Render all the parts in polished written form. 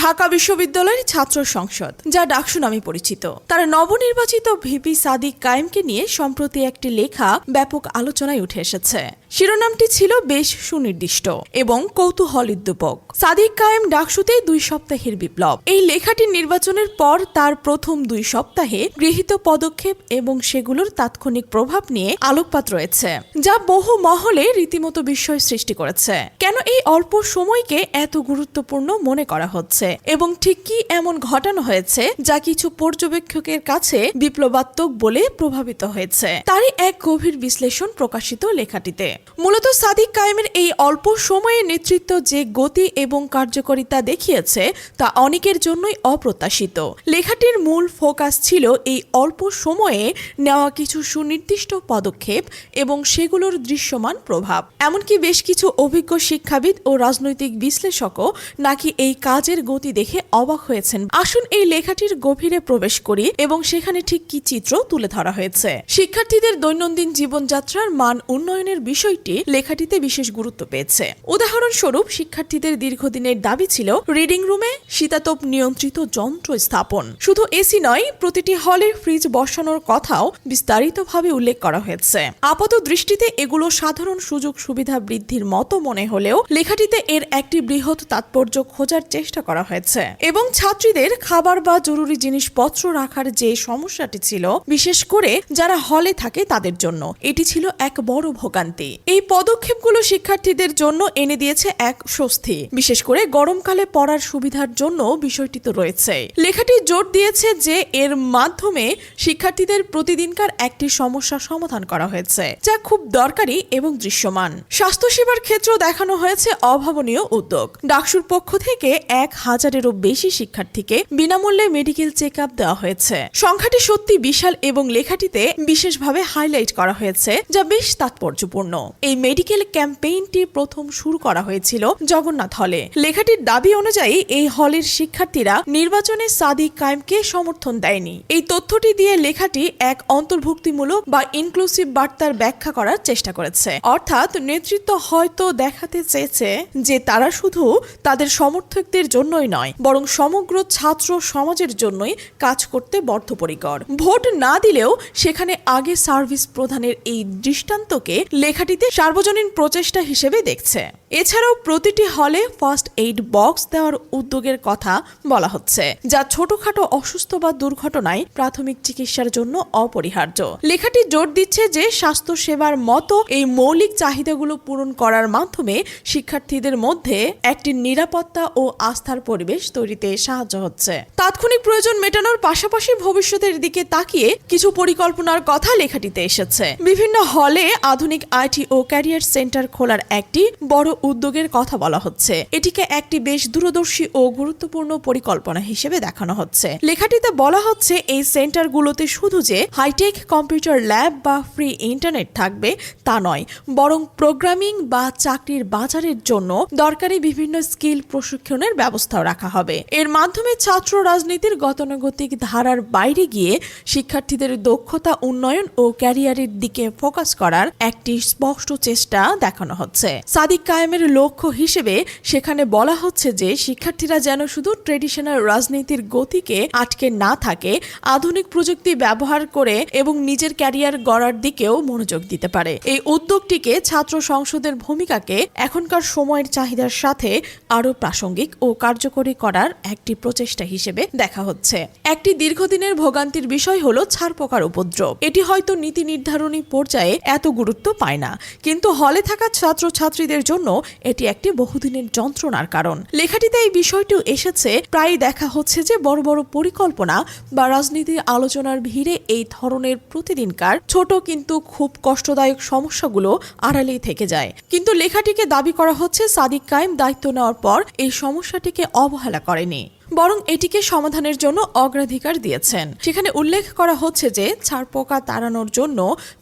ঢাকা বিশ্ববিদ্যালয়ের ছাত্র সংসদ, যা ডাকসু নামে পরিচিত, তার নবনির্বাচিত ভিপি সাদিক কায়েমকে নিয়ে সম্প্রতি একটি লেখা ব্যাপক আলোচনায় উঠে এসেছে। শিরোনামটি ছিল বেশ সুনির্দিষ্ট এবং কৌতূহলোদ্দীপক। সাদিক কায়েম ডাকসুতে 2 সপ্তাহের বিপ্লব। এই লেখাটি নির্বাচনের পর তার প্রথম 2 সপ্তাহে গৃহীত পদক্ষেপ এবং সেগুলোর তাৎক্ষণিক প্রভাব নিয়ে আলোকপাত রয়েছে, যা বহু মহলে রীতিমতো বিস্ময় সৃষ্টি করেছে। কেন এই অল্প সময়কে এত গুরুত্বপূর্ণ মনে করা হচ্ছে এবং ঠিক কি এমন ঘটানো হয়েছে যা কিছু পর্যবেক্ষকের কাছে বিপ্লবাত্মক বলে প্রভাবিত হয়েছে, তারই এক গভীর বিশ্লেষণ প্রকাশিত লেখাটিতে। মূলত সাদিক কায়েমের এই অল্প সময়ে নেতৃত্ব যে গতি এবং কার্যকারিতা দেখিয়েছে তা অনেকের জন্যই অপ্রত্যাশিত। লেখাটির মূল ফোকাস ছিল এই অল্প সময়ে নেওয়া কিছু সুনির্দিষ্ট পদক্ষেপ এবং সেগুলোর দৃশ্যমান প্রভাব। এমনকি বেশ কিছু অভিজ্ঞ শিক্ষাবিদ ও রাজনৈতিক বিশ্লেষকও নাকি এই কাজের গতি দেখে অবাক হয়েছেন। আসুন এই লেখাটির গভীরে প্রবেশ করি এবং সেখানে ঠিক কি চিত্র তুলে ধরা হয়েছে। শিক্ষার্থীদের দৈনন্দিন জীবনযাত্রার মান উন্নয়নের বিষয়টি লেখাটিতে বিশেষ গুরুত্ব পেয়েছে। উদাহরণস্বরূপ, শিক্ষার্থীদের দীর্ঘদিনের দাবি ছিল রিডিং রুমে শীতাতপ নিয়ন্ত্রিত যন্ত্র স্থাপন। শুধু এসি নয়, প্রতিটি হলে ফ্রিজ বসানোর কথাও বিস্তারিতভাবে উল্লেখ করা হয়েছে। আপাত দৃষ্টিতে এগুলো সাধারণ সুযোগ সুবিধা বৃদ্ধির মতো মনে হলেও লেখাটিতে এর একটি বৃহৎ তাৎপর্য খোঁজার চেষ্টা করা হয়েছে এবং ছাত্রীদের খাবার বা জরুরি জিনিসপত্র রাখার যে সমস্যাটি ছিল, বিশেষ করে যারা হলে থাকে তাদের জন্য এটি ছিল এক বড় ভোগান্তি। এই পদক্ষেপগুলো শিক্ষার্থীদের জন্য এনে দিয়েছে এক স্বস্তি, বিশেষ করে গরমকালে পড়ার সুবিধার জন্য বিষয়টি তো রয়েছে। লেখাটি জোর দিয়েছে যে এর মাধ্যমে শিক্ষার্থীদের প্রতিদিনকার একটি সমস্যা সমাধান করা হয়েছে, যা খুব দরকারি এবং দৃশ্যমান। স্বাস্থ্যসেবার ক্ষেত্রেও দেখানো হয়েছে অভাবনীয় উদ্যোগ। ডাকসুর পক্ষ থেকে 1000-এরও বেশি শিক্ষার্থীকে বিনামূল্যে মেডিকেল চেক আপ দেওয়া হয়েছে। সংখ্যাটি সত্যি বিশাল এবং লেখাটিতে বিশেষভাবে হাইলাইট করা হয়েছে, যা বেশ তাৎপর্যপূর্ণ। এই মেডিকেল ক্যাম্পেইনটি প্রথম শুরু করা হয়েছিল জগন্নাথ হলে। লেখাটির দাবি অনুযায়ী এই হলের শিক্ষার্থীরা নির্বাচনে সাদিক কায়েমকে সমর্থন দেয়নি। এই তথ্যটি দিয়ে লেখাটি এক অন্তর্ভুক্তিমূলক বা ইনক্লুসিভ বার্তার ব্যাখ্যা করার চেষ্টা করেছে। অর্থাৎ নেতৃত্ব হয়তো দেখাতে চেয়েছে যে তারা শুধু তাদের সমর্থকদের জন্যই নয়, বরং সমগ্র ছাত্র সমাজের জন্যই কাজ করতে বদ্ধপরিকর। ভোট না দিলেও সেখানে আগে সার্ভিস প্রদানের এই দৃষ্টান্তকে লেখাটিতে সার্বজনীন প্রচেষ্টা হিসেবে দেখছে। এছাড়াও প্রতিটি হলে ফার্স্ট এইড বক্স দেওয়ার উদ্যোগের কথা বলা হচ্ছে, যা ছোটখাটো অসুস্থ বা দুর্ঘটনায় প্রাথমিক চিকিৎসার জন্য অপরিহার্য। লেখাটি জোর দিচ্ছে যে স্বাস্থ্য সেবার মতো এই মৌলিক চাহিদাগুলো পূরণ করার মাধ্যমে শিক্ষার্থীদের মধ্যে একটি নিরাপত্তা ও আস্থার পরিবেশ তৈরিতে সাহায্য হচ্ছে। তাৎক্ষণিক প্রয়োজন মেটানোর পাশাপাশি ভবিষ্যতের দিকে তাকিয়ে কিছু পরিকল্পনার কথা লেখাটিতে এসেছে। বিভিন্ন হলে আধুনিক আইটি ও ক্যারিয়ার সেন্টার খোলার একটি বড় উদ্যোগের কথা বলা হচ্ছে। এটিকে একটি বেশ দূরদর্শী ও গুরুত্বপূর্ণ পরিকল্পনা হিসেবে দেখানো হচ্ছে। লেখাটিতে বলা হচ্ছে এই সেন্টারগুলোতে শুধু যে হাইটেক কম্পিউটার ল্যাব বা ফ্রি ইন্টারনেট থাকবে তা নয়, বরং প্রোগ্রামিং বা চাকরির বাজারের জন্য দরকারি বিভিন্ন স্কিল প্রশিক্ষণের ব্যবস্থাও রাখা হবে। এর মাধ্যমে ছাত্র রাজনীতির গতানুগতিক ধারার বাইরে গিয়ে শিক্ষার্থীদের দক্ষতা উন্নয়ন ও ক্যারিয়ারের দিকে ফোকাস করার একটি স্পষ্ট চেষ্টা দেখানো হচ্ছে। সাদিক কায়েমের লক্ষ্য হিসেবে সেখানে বলা হচ্ছে যে শিক্ষার্থীরা যেন শুধু ট্রেডিশনাল রাজনীতির গতিকে আটকে না থাকে, আধুনিক প্রযুক্তি ব্যবহার করে এবং নিজের ক্যারিয়ার গড়ার দিকেও মনোযোগ দিতে পারে। এই উদ্যোগটিকে ছাত্র সংসদের ভূমিকাকে এখনকার সময়ের চাহিদার সাথে আরও প্রাসঙ্গিক ও কার্যকরী করার একটি প্রচেষ্টা হিসেবে দেখা হচ্ছে। একটি দীর্ঘদিনের ভোগান্তির বিষয় হলো ছারপোকার উপদ্রব। এটি হয়তো নীতি নির্ধারণী পর্যায়ে এত গুরুত্ব পায় না, কিন্তু হলে থাকা ছাত্রছাত্রীদের জন্য এটি একটি বহুদিনের যন্ত্রণার কারণ। লেখাটিতে এই বিষয়টিও এসেছে। প্রায় দেখা হচ্ছে যে বড় বড় পরিকল্পনা বা রাজনীতির আলোচনার ভিড়ে এই ধরনের প্রতিদিনকার ছোট কিন্তু খুব কষ্টদায়ক সমস্যাগুলো আড়ালেই থেকে যায়। কিন্তু লেখাটিকে দাবি করা হচ্ছে সাদিক কায়েম দায়িত্ব নেওয়ার পর এই সমস্যাটিকে অবহেলা করেনি, বরং এটিকে সমাধানের জন্য অগ্রাধিকার দিয়েছেন। সেখানে উল্লেখ করা হচ্ছে যে ছারপোকা তাড়ানোর জন্য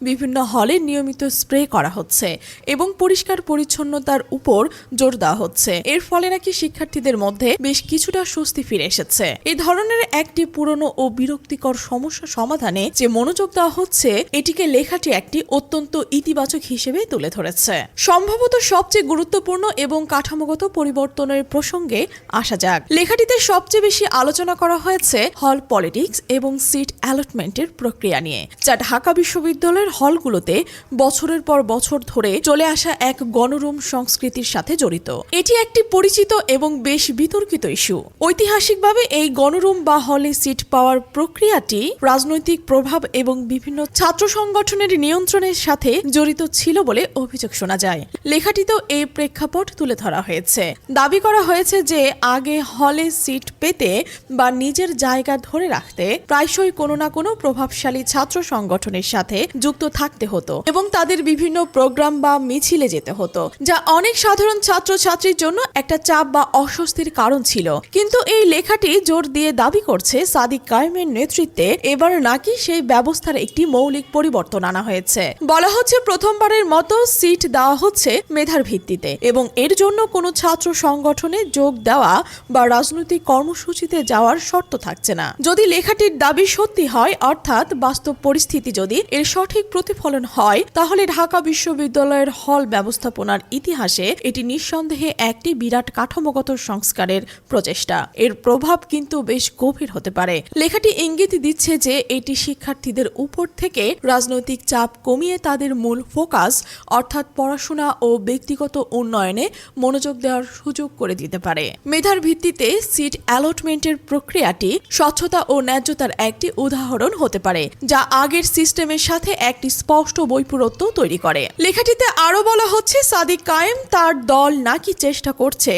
বিভিন্ন হলে নিয়মিত স্প্রে করা হচ্ছে এবং পরিষ্কার পরিচ্ছন্নতার উপর জোর দেওয়া হচ্ছে। এর ফলে নাকি শিক্ষার্থীদের মধ্যে বেশ কিছুটা স্বস্তি ফিরে এসেছে। এই ধরনের একটি পুরনো ও বিরক্তিকর সমস্যা সমাধানে যে মনোযোগ দেওয়া হচ্ছে, এটিকে লেখাটি একটি অত্যন্ত ইতিবাচক হিসেবে তুলে ধরেছে। সম্ভবত সবচেয়ে গুরুত্বপূর্ণ এবং কাঠামোগত পরিবর্তনের প্রসঙ্গে আসা যাক। লেখাটিতে সবচেয়ে বেশি আলোচনা করা হয়েছে হল পলিটিক্স এবং সিট অ্যালটমেন্টের প্রক্রিয়া নিয়ে, যা ঢাকা বিশ্ববিদ্যালয়ের হলগুলোতে বছরের পর বছর ধরে চলে আসা এক গণরুম সংস্কৃতির সাথে জড়িত। এটি একটি পরিচিত এবং বেশ বিতর্কিত ইস্যু। ঐতিহাসিকভাবে এই গণরুম বা হলে সিট পাওয়ার প্রক্রিয়াটি রাজনৈতিক প্রভাব এবং বিভিন্ন ছাত্র সংগঠনের নিয়ন্ত্রণের সাথে জড়িত ছিল বলে অভিযোগ শোনা যায়। লেখাটিতেও এই প্রেক্ষাপট তুলে ধরা হয়েছে। দাবি করা হয়েছে যে আগে হলে সিট পেতে বা নিজের জায়গা ধরে রাখতে প্রায়শই কোনো না কোনো প্রভাবশালী ছাত্র সংগঠনের সাথে যুক্ত থাকতে হতো এবং তাদের বিভিন্ন প্রোগ্রাম বা মিছিলে যেতে হতো, যা অনেক সাধারণ ছাত্রছাত্রীর জন্য একটা চাপ বা অস্বস্তির কারণ ছিল। কিন্তু এই লেখাটি জোর দিয়ে দাবি করছে সাদিক কায়েমের নেতৃত্বে এবার নাকি সেই ব্যবস্থার একটি মৌলিক পরিবর্তন আনা হয়েছে। বলা হচ্ছে প্রথমবারের মতো সিট দেওয়া হচ্ছে মেধার ভিত্তিতে এবং এর জন্য কোনো ছাত্র সংগঠনে যোগ দেওয়া বা রাজনৈতিক কর্মসূচিতে যাওয়ার শর্ত থাকছে না। যদি লেখাটির দাবি সত্যি হয়, অর্থাৎ বাস্তব পরিস্থিতি যদি এর সঠিক প্রতিফলন হয়, তাহলে ঢাকা বিশ্ববিদ্যালয়ের হল ব্যবস্থাপনার ইতিহাসে এটি নিঃসন্দেহে একটি বিরাট কাঠামোগত সংস্কারের প্রচেষ্টা। এর প্রভাব কিন্তু বেশ গভীর হতে পারে। লেখাটি ইঙ্গিত দিচ্ছে যে এটি শিক্ষার্থীদের উপর থেকে রাজনৈতিক চাপ কমিয়ে তাদের মূল ফোকাস অর্থাৎ পড়াশোনা ও ব্যক্তিগত উন্নয়নে মনোযোগ দেওয়ার সুযোগ করে দিতে পারে। মেধার ভিত্তিতে সিট অ্যালটমেন্টের প্রক্রিয়াটি স্বচ্ছতা ও ন্যায্যতার একটি উদাহরণ হতে পারে, যা আগের সিস্টেমের সাথে একটি স্পষ্ট বৈপরীত্য তৈরি করে। লেখাটিতে আরও বলা হচ্ছে সাদিক কায়েম তার দল নাকি চেষ্টা করছে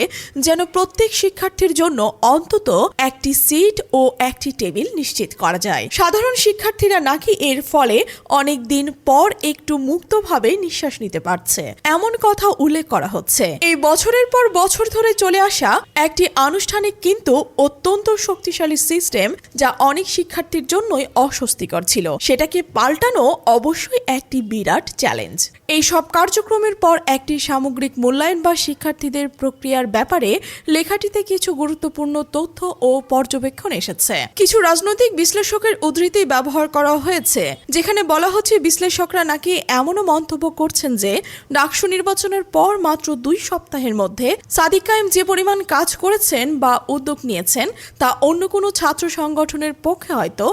যেন প্রত্যেক শিক্ষার্থীর জন্য অন্তত একটি সিট ও একটি টেবিল নিশ্চিত করা যায়। সাধারণ শিক্ষার্থীরা নাকি এর ফলে অনেক দিন পর একটু মুক্তভাবে নিঃশ্বাস নিতে পারছে, এমন কথা উল্লেখ করা হচ্ছে। এই বছরের পর বছর ধরে চলে আসা একটি আনুষ্ঠানিক কিন্তু অত্যন্ত শক্তিশালী সিস্টেম, যা অনেক শিক্ষার্থীর জন্যই অস্বস্তিকর ছিল, সেটাকে পাল্টানো অবশ্যই একটি বিরাট চ্যালেঞ্জ। এই সব কার্যক্রমের পর একটি সামগ্রিক মূল্যায়ন বা শিক্ষার্থীদের প্রক্রিয়ার ব্যাপারে লেখাটিতে কিছু গুরুত্বপূর্ণ তথ্য ও পর্যবেক্ষণ এসেছে। কিছু রাজনৈতিক বিশ্লেষকের উদ্ধৃতি ব্যবহার করা হয়েছে, যেখানে বলা হচ্ছে বিশ্লেষকরা নাকি এমনও মন্তব্য করছেন যে ডাকসু নির্বাচনের পর মাত্র 2 সপ্তাহের মধ্যে সাদিক কায়েম যে পরিমাণ কাজ করেছেন বা উদ্যোগ নিয়েছেন তা অন্য কোনো ছাত্র সংগঠনের পক্ষে হয়তো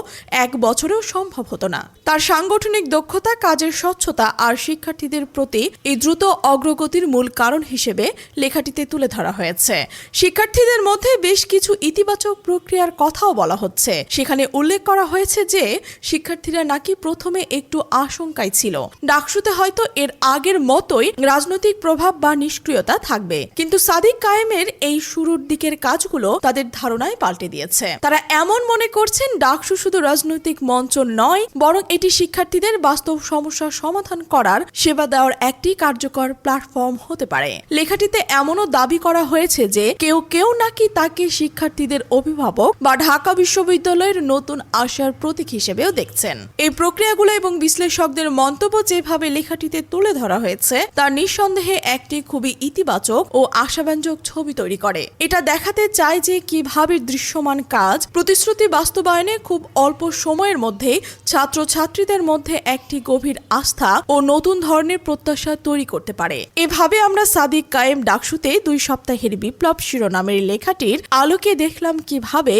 1 বছরেও সম্ভব হতো না। তার সাংগঠনিক দক্ষতা, কাজের স্বচ্ছতা আর শিক্ষার্থীদের প্রতি এই দ্রুত অগ্রগতির মূল কারণ হিসেবে লেখাটিতে তুলে ধরা হয়েছে। শিক্ষার্থীদের মধ্যে বেশ কিছু ইতিবাচক প্রক্রিয়ার কথাও বলা হচ্ছে। সেখানে উল্লেখ করা হয়েছে যে শিক্ষার্থীরা নাকি প্রথমে একটু আশঙ্কায় ছিল ডাকসুতে হয়তো এর আগের মতোই রাজনৈতিক প্রভাব বা নিষ্ক্রিয়তা থাকবে, কিন্তু সাদিক কায়েমের এই শুরুর দিকের কাজগুলো তাদের ধারণায় পাল্টে দিয়েছে। তারা এমন মনে করছেন ডাকসু শুধু রাজনৈতিক মঞ্চ নয়, বরং এটি শিক্ষার্থীদের বাস্তব সমস্যার সমাধান করার সেবা দেওয়ার একটি কার্যকর প্ল্যাটফর্ম হতে পারে। লেখাটিতে এমনও দাবি করা হয়েছে যে কেউ কেউ নাকি তাকে শিক্ষার্থীদের অভিভাবক বা ঢাকা বিশ্ববিদ্যালয়ের নতুন আশার প্রতীক হিসেবেও দেখছেন। এই প্রক্রিয়াগুলো এবং বিশ্লেষকদের মন্তব্য যেভাবে লেখাটিতে তুলে ধরা হয়েছে তা নিঃসন্দেহে একটি খুবই ইতিবাচক ও আশাব্যঞ্জক ছবি তৈরি করে। এটা দেখাতে চায় যে কিভাবে দৃশ্যমান কাজ প্রতিশ্রুতি বাস্তবায়নে খুব অল্প সময়ের মধ্যে ছাত্রছাত্রীদের মধ্যে একটি গভীর আস্থা ও নতুন ধরনের প্রত্যাশা তৈরি করতে পারে। এভাবে আমরা সাদিক কায়েম ডাকসুতে 2 সপ্তাহের বিপ্লব শিরোনামের লেখাটির আলোকে দেখলাম কিভাবে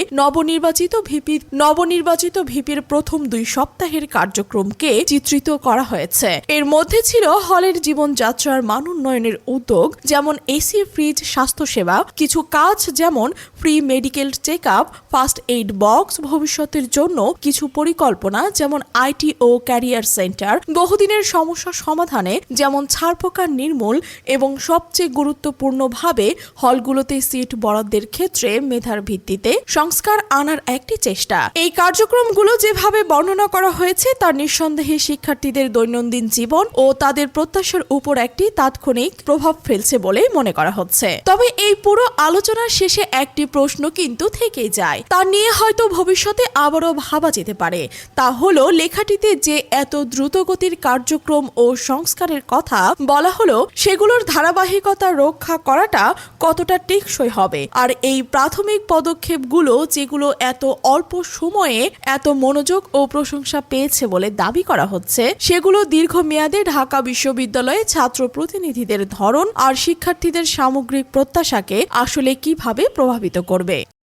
নবনির্বাচিত ভিপির প্রথম 2 সপ্তাহের কার্যক্রমকে চিত্রিত করা হয়েছে। এর মধ্যে ছিল হলের জীবনযাত্রার মান উন্নয়নের উদ্যোগ, যেমন এসি, ফ্রিজ, স্বাস্থ্যসেবা, কিছু কাজ যেমন free medical check up, first aid box, ভবিষ্যতের জন্য কিছু পরিকল্পনা যেমন আইটি ও ক্যারিয়ার সেন্টার, বহুদিনের সমস্যা সমাধানে যেমন ছারপোকা নির্মূল এবং সবচেয়ে গুরুত্বপূর্ণভাবে হলগুলোতে সিট বরাদ্দের ক্ষেত্রে মেধার ভিত্তিতে সংস্কার আনার একটি চেষ্টা। এই কার্যক্রমগুলো যেভাবে বর্ণনা করা হয়েছে তা নিঃসন্দেহে শিক্ষার্থীদের দৈনন্দিন জীবন ও তাদের প্রত্যাশার উপর একটি তাৎক্ষণিক প্রভাব ফেলছে বলে মনে করা হচ্ছে। তবে এই পুরো আলোচনার শেষে একটি প্রশ্ন প্রশ্ন কিন্তু থেকেই যায়। তা নিয়ে হয়তো ভবিষ্যতে আবারও ভাবা যেতে পারে। তা হলো লেখাটিতে যে এত দ্রুতগতির কার্যক্রম ও সংস্কারের কথা বলা হলো সেগুলোর ধারাবাহিকতা রক্ষা করাটা কতটা টেকসই হবে, আর এই প্রাথমিক পদক্ষেপগুলো যেগুলো এত অল্প সময়ে এত মনোযোগ ও প্রশংসা পেয়েছে বলে দাবি করা হচ্ছে, সেগুলো দীর্ঘমেয়াদে ঢাকা বিশ্ববিদ্যালয়ে ছাত্র প্রতিনিধিদের ধরন আর শিক্ষার্থীদের সামগ্রিক প্রত্যাশাকে আসলে কিভাবে প্রভাবিত করবে।